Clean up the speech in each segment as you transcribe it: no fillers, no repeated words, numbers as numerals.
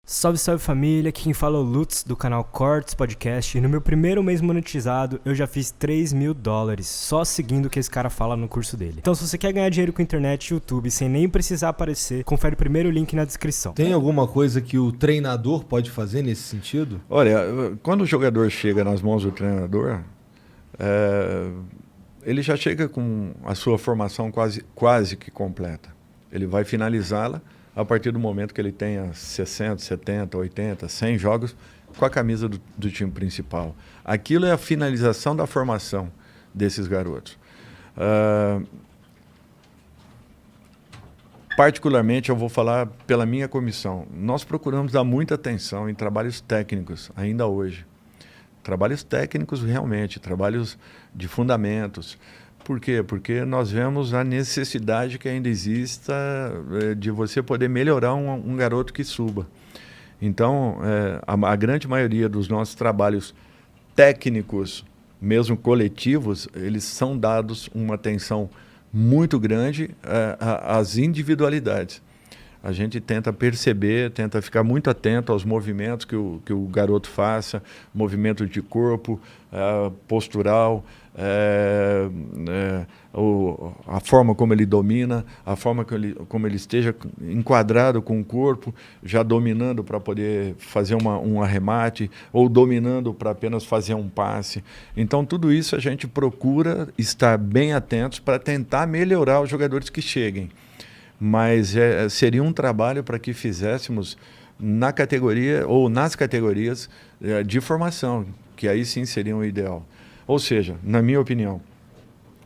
Salve, salve família, aqui quem fala é o Lutz do canal Cortes Podcast e no meu primeiro mês monetizado eu já fiz $3.000 só seguindo o que esse cara fala no curso dele. Então se você quer ganhar dinheiro com internet e YouTube sem nem precisar aparecer, confere o primeiro link na descrição. Tem alguma coisa que o treinador pode fazer nesse sentido? Olha, quando o jogador chega nas mãos do treinador, ele já chega com a sua formação quase que completa. Ele vai finalizá-la a partir do momento que ele tenha 60, 70, 80, 100 jogos com a camisa do time principal. Aquilo é a finalização da formação desses garotos. Particularmente, eu vou falar pela minha comissão. Nós procuramos dar muita atenção em trabalhos técnicos, ainda hoje. Trabalhos técnicos realmente, trabalhos de fundamentos. Por quê? Porque nós vemos a necessidade que ainda exista de você poder melhorar um garoto que suba. Então, a grande maioria dos nossos trabalhos técnicos, mesmo coletivos, eles são dados uma atenção muito grande às individualidades. A gente tenta perceber, tenta ficar muito atento aos movimentos que o garoto faça, movimento de corpo, postural, a forma como ele domina, a forma como ele esteja enquadrado com o corpo, já dominando para poder fazer um arremate, ou dominando para apenas fazer um passe. Então, tudo isso a gente procura estar bem atentos para tentar melhorar os jogadores que cheguem. Mas seria um trabalho para que fizéssemos na categoria ou nas categorias de formação, que aí sim seria o ideal. Ou seja, na minha opinião,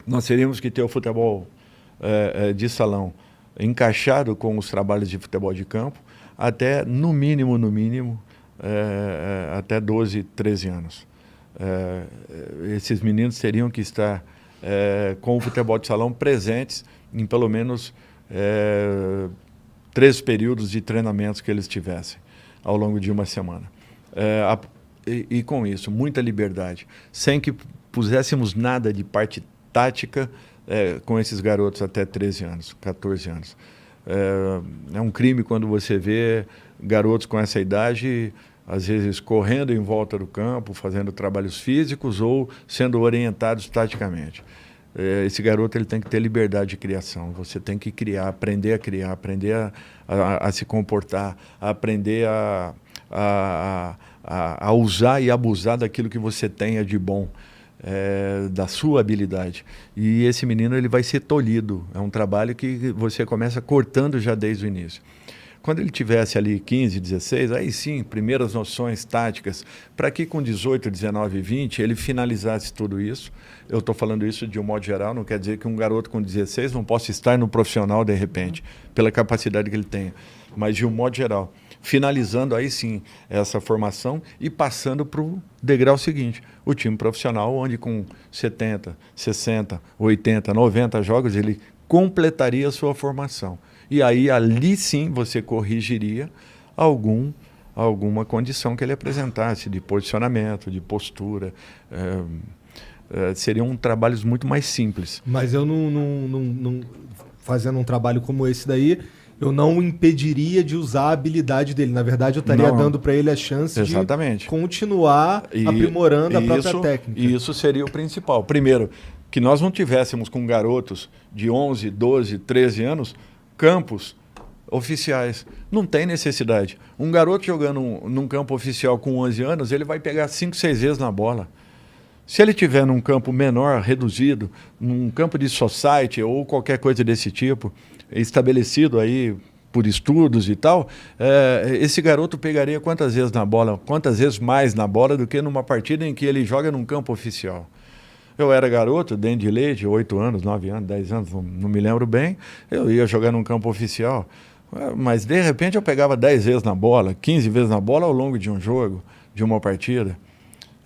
nós teríamos que ter o futebol de salão encaixado com os trabalhos de futebol de campo até, no mínimo, até 12, 13 anos. Esses meninos teriam que estar com o futebol de salão presentes em pelo menos 3 períodos de treinamentos que eles tivessem ao longo de uma semana. E com isso, muita liberdade, sem que puséssemos nada de parte tática com esses garotos até 13 anos, 14 anos. É um crime quando você vê garotos com essa idade, às vezes correndo em volta do campo, fazendo trabalhos físicos ou sendo orientados taticamente. Esse garoto ele tem que ter liberdade de criação. Você tem que criar, aprender a se comportar, aprender a usar e abusar daquilo que você tenha de bom, da sua habilidade. E esse menino ele vai ser tolhido. É um trabalho que você começa cortando já desde o início. Quando ele tivesse ali 15, 16, aí sim, primeiras noções táticas, para que com 18, 19, 20 ele finalizasse tudo isso. Eu estou falando isso de um modo geral, não quer dizer que um garoto com 16 não possa estar no profissional de repente, pela capacidade que ele tenha, mas de um modo geral. Finalizando aí sim essa formação e passando para o degrau seguinte, o time profissional, onde com 70, 60, 80, 90 jogos ele completaria a sua formação. E aí, ali sim, você corrigiria alguma condição que ele apresentasse, de posicionamento, de postura. Seriam trabalhos muito mais simples. Mas eu fazendo um trabalho como esse daí, eu não impediria de usar a habilidade dele. Na verdade, eu estaria dando para ele a chance Exatamente. De continuar aprimorando a própria técnica. E isso seria o principal. Primeiro, que nós não tivéssemos com garotos de 11, 12, 13 anos campos oficiais. Não tem necessidade. Um garoto jogando num campo oficial com 11 anos, ele vai pegar 5, 6 vezes na bola. Se ele tiver num campo menor, reduzido, num campo de society ou qualquer coisa desse tipo, estabelecido aí por estudos e tal, esse garoto pegaria quantas vezes na bola, quantas vezes mais na bola do que numa partida em que ele joga num campo oficial. Eu era garoto, dentro de leite, 8 anos, 9 anos, 10 anos, não me lembro bem. Eu ia jogar num campo oficial. Mas, de repente, eu pegava 10 vezes na bola, 15 vezes na bola ao longo de um jogo, de uma partida.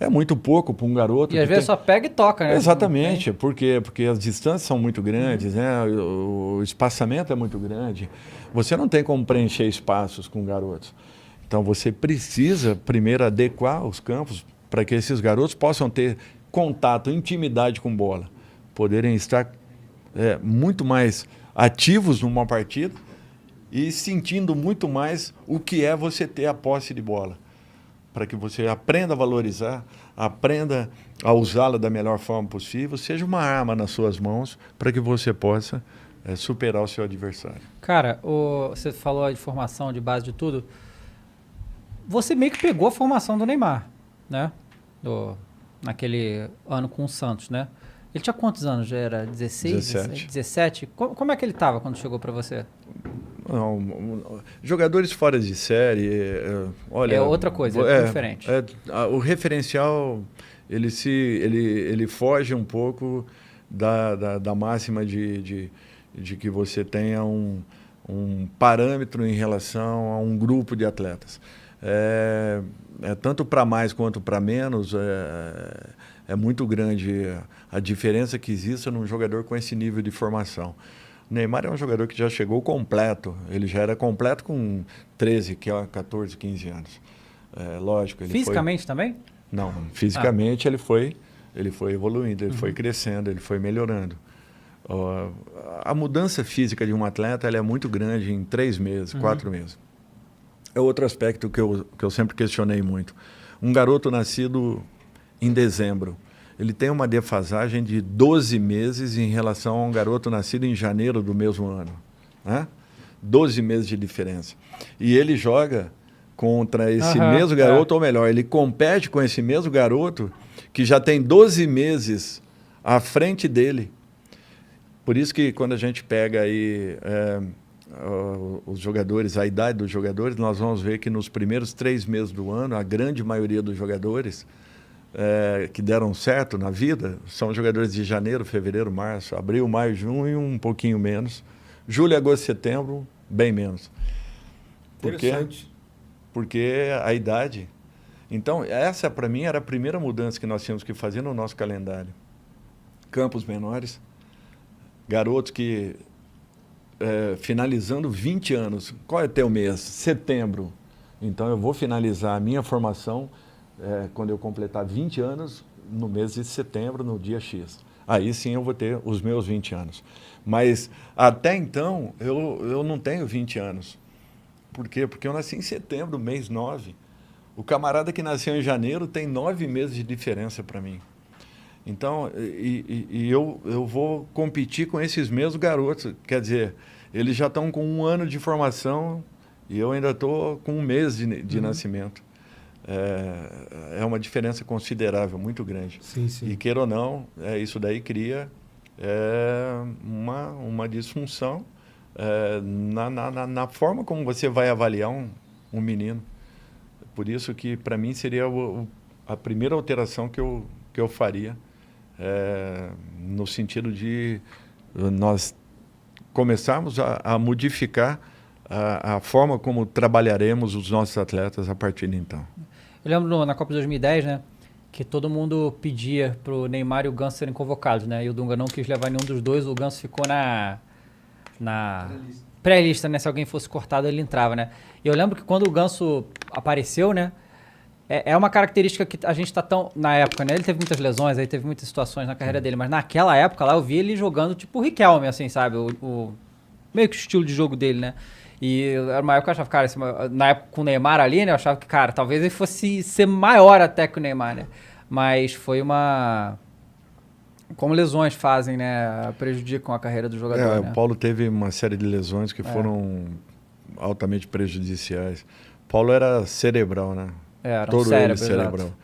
É muito pouco para um garoto. E às vezes só pega e toca, né? Exatamente. Por quê? Porque as distâncias são muito grandes, né? O espaçamento é muito grande. Você não tem como preencher espaços com garotos. Então, você precisa, primeiro, adequar os campos para que esses garotos possam ter contato, intimidade com bola, poderem estar muito mais ativos numa partida e sentindo muito mais o que é você ter a posse de bola, para que você aprenda a valorizar, aprenda a usá-la da melhor forma possível, seja uma arma nas suas mãos para que você possa superar o seu adversário. Cara, você falou de formação, de base, de tudo. Você meio que pegou a formação do Neymar, né? Naquele ano com o Santos, né? Ele tinha quantos anos? Já era 16? 17? Como é que ele estava quando chegou para você? Não, jogadores fora de série, olha... É outra coisa, diferente. O referencial, ele foge um pouco da máxima de que você tenha um parâmetro em relação a um grupo de atletas. Tanto para mais quanto para menos, é muito grande a diferença que existe num jogador com esse nível de formação. O Neymar é um jogador que já chegou completo, ele já era completo com 13, 14, 15 anos. Lógico, fisicamente também? Não, fisicamente ele foi evoluindo, ele foi crescendo, ele foi melhorando. A mudança física de um atleta ela é muito grande em 3 meses, 4 meses. É outro aspecto que eu sempre questionei muito. Um garoto nascido em dezembro, ele tem uma defasagem de 12 meses em relação a um garoto nascido em janeiro do mesmo ano. Né? 12 meses de diferença. E ele joga contra esse mesmo garoto, ou melhor, ele compete com esse mesmo garoto que já tem 12 meses à frente dele. Por isso que quando a gente pega aí os jogadores, a idade dos jogadores, nós vamos ver que nos primeiros 3 meses do ano, a grande maioria dos jogadores que deram certo na vida são jogadores de janeiro, fevereiro, março, abril, maio, junho, um pouquinho menos. Julho, agosto, setembro, bem menos. Interessante. Porque a idade... Então, essa para mim era a primeira mudança que nós tínhamos que fazer no nosso calendário. Campos menores, garotos que... finalizando 20 anos. Qual é o teu mês? Setembro. Então, eu vou finalizar a minha formação quando eu completar 20 anos, no mês de setembro, no dia X. Aí sim eu vou ter os meus 20 anos. Mas, até então, eu não tenho 20 anos. Por quê? Porque eu nasci em setembro, mês 9. O camarada que nasceu em janeiro tem 9 meses de diferença para mim. Então, eu vou competir com esses mesmos garotos. Quer dizer, eles já estão com 1 ano de formação e eu ainda estou com 1 mês de nascimento. É uma diferença considerável, muito grande. Sim, sim. E queira ou não, isso daí cria uma disfunção na forma como você vai avaliar um menino. Por isso que, para mim, seria a primeira alteração que eu faria, no sentido de nós começarmos a modificar a forma como trabalharemos os nossos atletas a partir de então. Eu lembro na Copa de 2010, né, que todo mundo pedia para o Neymar e o Ganso serem convocados, né, e o Dunga não quis levar nenhum dos dois, o Ganso ficou na pré-lista, né, se alguém fosse cortado ele entrava, né. E eu lembro que quando o Ganso apareceu, né, é uma característica que a gente tá tão... Na época, né, ele teve muitas lesões, aí teve muitas situações na carreira dele, mas naquela época lá eu vi ele jogando tipo o Riquelme, assim, sabe, meio que o estilo de jogo dele, né. E era uma época que eu achava, cara, na época com o Neymar ali, né, eu achava que, cara, talvez ele fosse ser maior até que o Neymar, né. Mas foi como lesões fazem, né, prejudicam a carreira do jogador, né? O Paulo teve uma série de lesões que foram altamente prejudiciais. O Paulo era cerebral, né? Era todo cérebro, ele cerebral. Exato.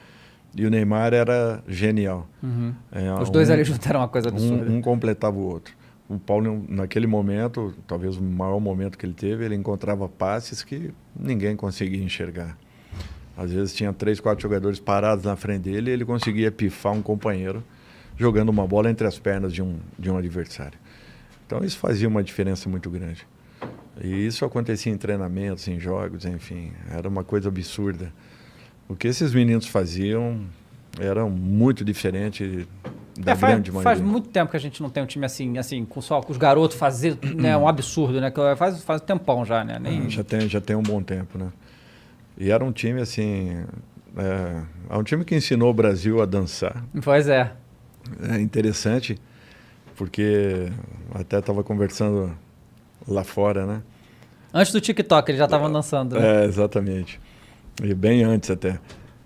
E o Neymar era genial. Uhum. Os dois ali juntaram uma coisa absurda. Um completava o outro. O Paulo, naquele momento, talvez o maior momento que ele teve, ele encontrava passes que ninguém conseguia enxergar. Às vezes tinha 3, 4 jogadores parados na frente dele e ele conseguia pifar um companheiro jogando uma bola entre as pernas de um adversário. Então isso fazia uma diferença muito grande. E isso acontecia em treinamentos, em jogos, enfim, era uma coisa absurda. O que esses meninos faziam era muito diferente da grande maioria. Faz muito tempo que a gente não tem um time assim com os garotos fazer, né, um absurdo, né? Que faz um tempão já, né? Já tem um bom tempo, né? E era um time assim, um time que ensinou o Brasil a dançar. Pois é. É interessante, porque até estava conversando lá fora, né? Antes do TikTok, eles já estavam dançando. Né? Exatamente. E bem antes até.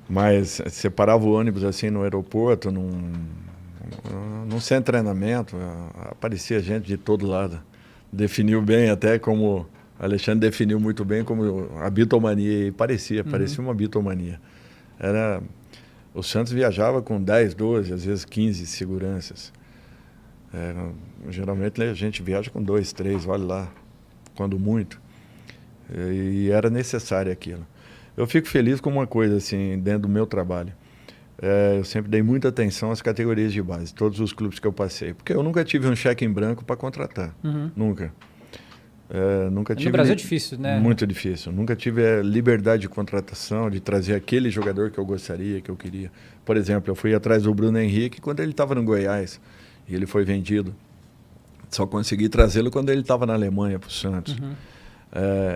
Mas você parava o ônibus assim no aeroporto, num centro de treinamento, aparecia gente de todo lado. Definiu bem até como... Alexandre definiu muito bem como a bitomania, e parecia uma bitomania. O Santos viajava com 10, 12, às vezes 15 seguranças. Geralmente a gente viaja com 2, 3, olha lá, quando muito. E era necessário aquilo. Eu fico feliz com uma coisa, assim, dentro do meu trabalho. Eu sempre dei muita atenção às categorias de base, todos os clubes que eu passei. Porque eu nunca tive um cheque em branco para contratar. Nunca. Nunca tive. No Brasil é difícil, né? Muito difícil. Nunca tive a liberdade de contratação, de trazer aquele jogador que eu gostaria, que eu queria. Por exemplo, eu fui atrás do Bruno Henrique quando ele estava no Goiás e ele foi vendido. Só consegui trazê-lo quando ele estava na Alemanha para o Santos.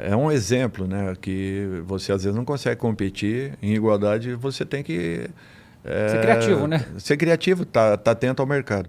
É um exemplo, né? Que você às vezes não consegue competir em igualdade, você tem que... ser criativo, né? Ser criativo, tá atento ao mercado.